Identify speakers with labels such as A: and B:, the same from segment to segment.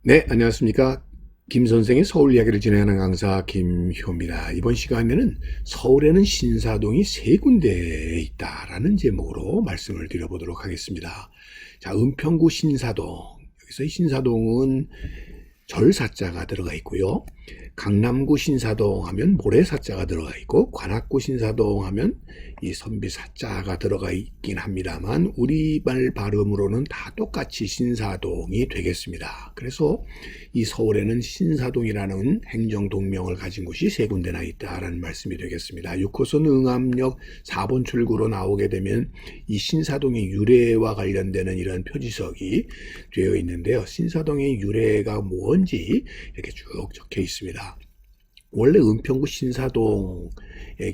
A: 네, 안녕하십니까. 김 선생의 서울 이야기를 진행하는 강사 김효입니다. 이번 시간에는 서울에는 신사동이 세 군데에 있다라는 제목으로 말씀을 드려보도록 하겠습니다. 자, 은평구 신사동. 여기서 이 신사동은 절사자가 들어가 있고요. 강남구 신사동 하면 모래사자가 들어가 있고, 관악구 신사동 하면 이 선비사자가 들어가 있긴 합니다만 우리말 발음으로는 다 똑같이 신사동이 되겠습니다. 그래서 이 서울에는 신사동이라는 행정동명을 가진 곳이 세 군데나 있다라는 말씀이 되겠습니다. 6호선 응암역 4번 출구로 나오게 되면 이 신사동의 유래와 관련되는 이런 표지석이 되어 있는데요. 신사동의 유래가 뭔지 이렇게 쭉 적혀 있습니다. 원래 은평구 신사동의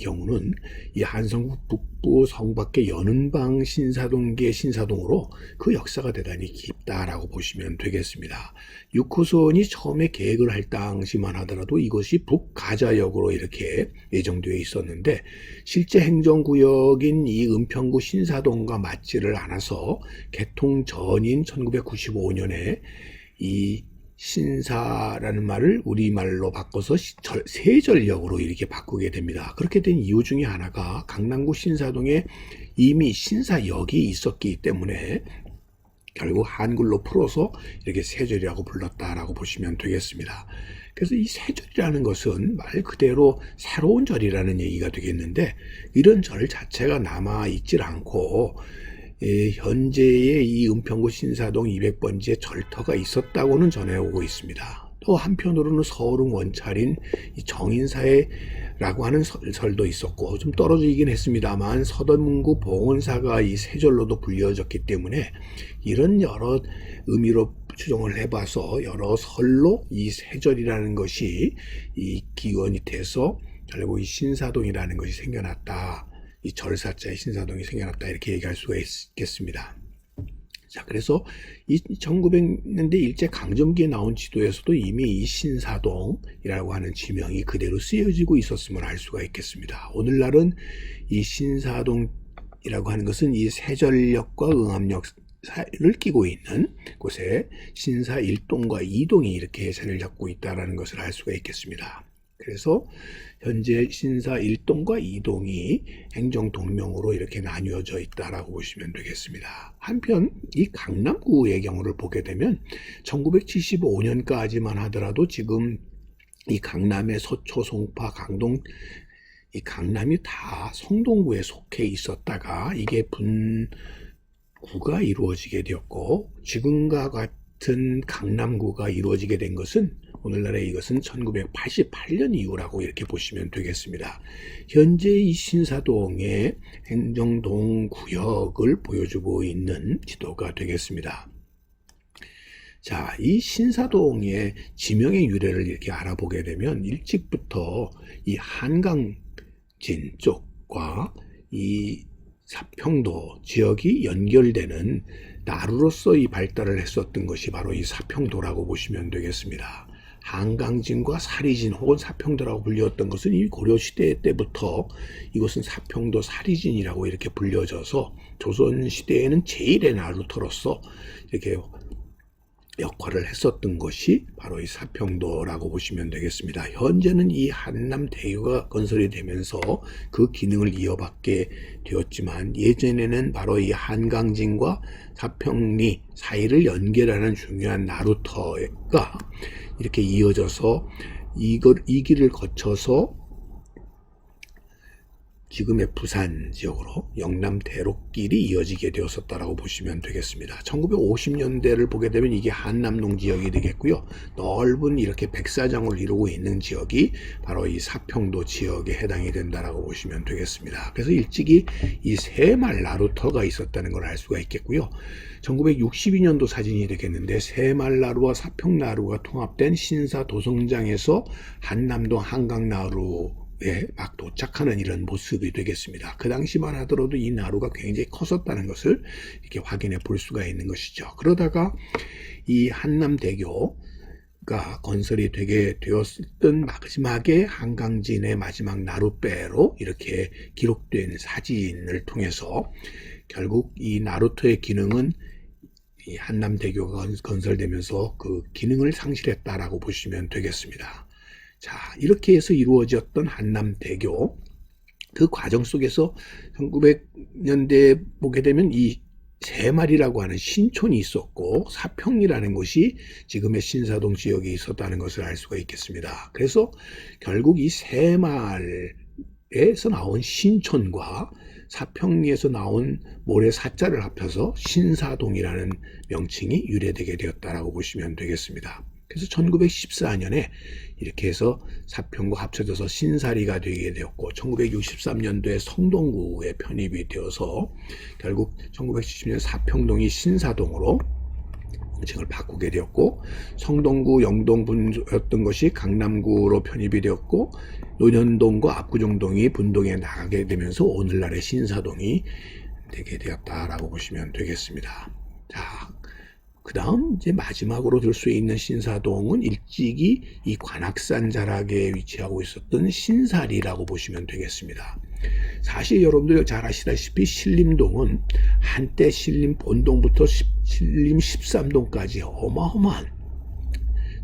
A: 경우는 이 한성구 북부 성밖의 연은방 신사동계 신사동으로 그 역사가 대단히 깊다라고 보시면 되겠습니다. 6호선이 처음에 계획을 할 당시만 하더라도 이것이 북가자역으로 이렇게 예정되어 있었는데 실제 행정구역인 이 은평구 신사동과 맞지를 않아서 개통 전인 1995년에 이 신사라는 말을 우리말로 바꿔서 세전역으로 이렇게 바꾸게 됩니다. 그렇게 된 이유 중에 하나가 강남구 신사동에 이미 신사역이 있었기 때문에 결국 한글로 풀어서 이렇게 세절이라고 불렀다라고 보시면 되겠습니다. 그래서 이 세절이라는 것은 말 그대로 새로운 절이라는 얘기가 되겠는데 이런 절 자체가 남아있질 않고 현재의 이 은평구 신사동 200번지에 절터가 있었다고는 전해오고 있습니다. 또 한편으로는 서울은 원찰인 정인사회라고 하는 설도 있었고 좀 떨어지긴 했습니다만 서대문구 봉원사가 이 세절로도 불려졌기 때문에 이런 여러 의미로 추정을 해봐서 여러 설로 이 세절이라는 것이 이 기원이 돼서 결국 이 신사동이라는 것이 생겨났다. 이 절사자의 신사동이 생겨났다 이렇게 얘기할 수가 있겠습니다. 자, 그래서 이 1900년대 일제 강점기에 나온 지도에서도 이미 이 신사동이라고 하는 지명이 그대로 쓰여지고 있었음을 알 수가 있겠습니다. 오늘날은 이 신사동이라고 하는 것은 이 세전역과 응암역을 끼고 있는 곳에 신사 1동과 2동이 이렇게 자리를 잡고 있다는 것을 알 수가 있겠습니다. 그래서 현재 신사 1동과 2동이 행정동명으로 이렇게 나뉘어져 있다라고 보시면 되겠습니다. 한편 이 강남구의 경우를 보게 되면 1975년까지만 하더라도 지금 이 강남의 서초, 송파, 강동 이 강남이 다 성동구에 속해 있었다가 이게 분구가 이루어지게 되었고 지금과 같은 강남구가 이루어지게 된 것은 오늘날의 이것은 1988년 이후라고 이렇게 보시면 되겠습니다. 현재 이 신사동의 행정동 구역을 보여주고 있는 지도가 되겠습니다. 자, 이 신사동의 지명의 유래를 이렇게 알아보게 되면 일찍부터 이 한강진 쪽과 이 사평도 지역이 연결되는 나루로서 이 발달을 했었던 것이 바로 이 사평도라고 보시면 되겠습니다. 한강진과 사리진 혹은 사평도라고 불렸던 것은 이 고려시대 때부터 이것은 사평도 사리진이라고 이렇게 불려져서 조선시대에는 제1의 나루터로서 이렇게 역할을 했었던 것이 바로 이 사평도라고 보시면 되겠습니다. 현재는 이 한남대교가 건설이 되면서 그 기능을 이어받게 되었지만 예전에는 바로 이 한강진과 사평리 사이를 연결하는 중요한 나루터가 이렇게 이어져서 이 길을 거쳐서 지금의 부산 지역으로 영남 대로길이 이어지게 되었었다라고 보시면 되겠습니다. 1950년대를 보게 되면 이게 한남동 지역이 되겠고요. 넓은 이렇게 백사장을 이루고 있는 지역이 바로 이 사평도 지역에 해당이 된다라고 보시면 되겠습니다. 그래서 일찍이 이 새말 나루터가 있었다는 걸 알 수가 있겠고요. 1962년도 사진이 되겠는데 새말나루와 사평나루가 통합된 신사 도성장에서 한남동 한강나루 막 도착하는 이런 모습이 되겠습니다. 그 당시만 하더라도 이 나루가 굉장히 컸었다는 것을 이렇게 확인해 볼 수가 있는 것이죠. 그러다가 이 한남대교가 건설이 되게 되었던 마지막에 한강진의 마지막 나룻배로 이렇게 기록된 사진을 통해서 결국 이 나루터의 기능은 이 한남대교가 건설되면서 그 기능을 상실했다라고 보시면 되겠습니다. 자, 이렇게 해서 이루어졌던 한남대교, 그 과정 속에서 1900년대에 보게 되면 이 새마리라고 하는 신촌이 있었고 사평리라는 곳이 지금의 신사동 지역에 있었다는 것을 알 수가 있겠습니다. 그래서 결국 이 새마을에서 나온 신촌과 사평리에서 나온 모래 사자를 합쳐서 신사동이라는 명칭이 유래되게 되었다라고 보시면 되겠습니다. 그래서 1914년에 이렇게 해서 사평과 합쳐져서 신사리가 되게 되었고 1963년도에 성동구에 편입이 되어서 결국 1970년 사평동이 신사동으로 명칭을 바꾸게 되었고 성동구 영동분였던 것이 강남구로 편입이 되었고 논현동과 압구정동이 분동에 나가게 되면서 오늘날의 신사동이 되게 되었다라고 보시면 되겠습니다. 자, 그 다음 이제 마지막으로 들 수 있는 신사동은 일찍이 이 관악산 자락에 위치하고 있었던 신사리라고 보시면 되겠습니다. 사실 여러분들 잘 아시다시피 신림동은 한때 신림 본동부터 신림 13동까지 어마어마한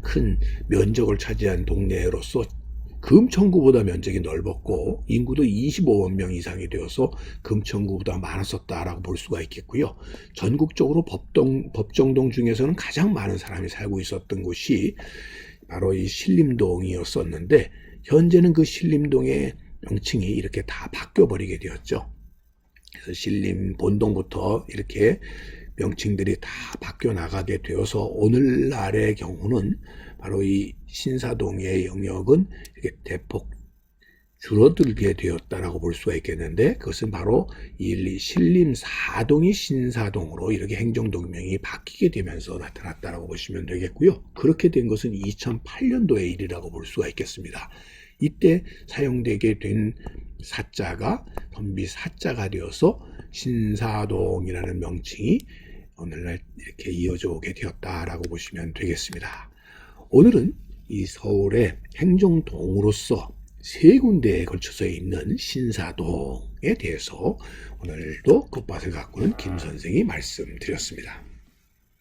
A: 큰 면적을 차지한 동네로서 금천구보다 면적이 넓었고 인구도 25만 명 이상이 되어서 금천구보다 많았었다라고 볼 수가 있겠고요. 전국적으로 법정동 중에서는 가장 많은 사람이 살고 있었던 곳이 바로 이 신림동이었었는데 현재는 그 신림동의 명칭이 이렇게 다 바뀌어버리게 되었죠. 그래서 신림 본동부터 이렇게 명칭들이 다 바뀌어 나가게 되어서 오늘날의 경우는 바로 이 신사동의 영역은 이렇게 대폭 줄어들게 되었다라고 볼 수가 있겠는데 그것은 바로 이 신림 4동이 신사동으로 이렇게 행정동명이 바뀌게 되면서 나타났다라고 보시면 되겠고요. 그렇게 된 것은 2008년도의 일이라고 볼 수가 있겠습니다. 이때 사용되게 된 사자가 선비 사자가 되어서 신사동이라는 명칭이 오늘날 이렇게 이어져 오게 되었다라고 보시면 되겠습니다. 오늘은 이 서울의 행정동으로서 세 군데에 걸쳐서 있는 신사동에 대해서 오늘도 겉밭을 가꾸는 김 선생이 말씀드렸습니다.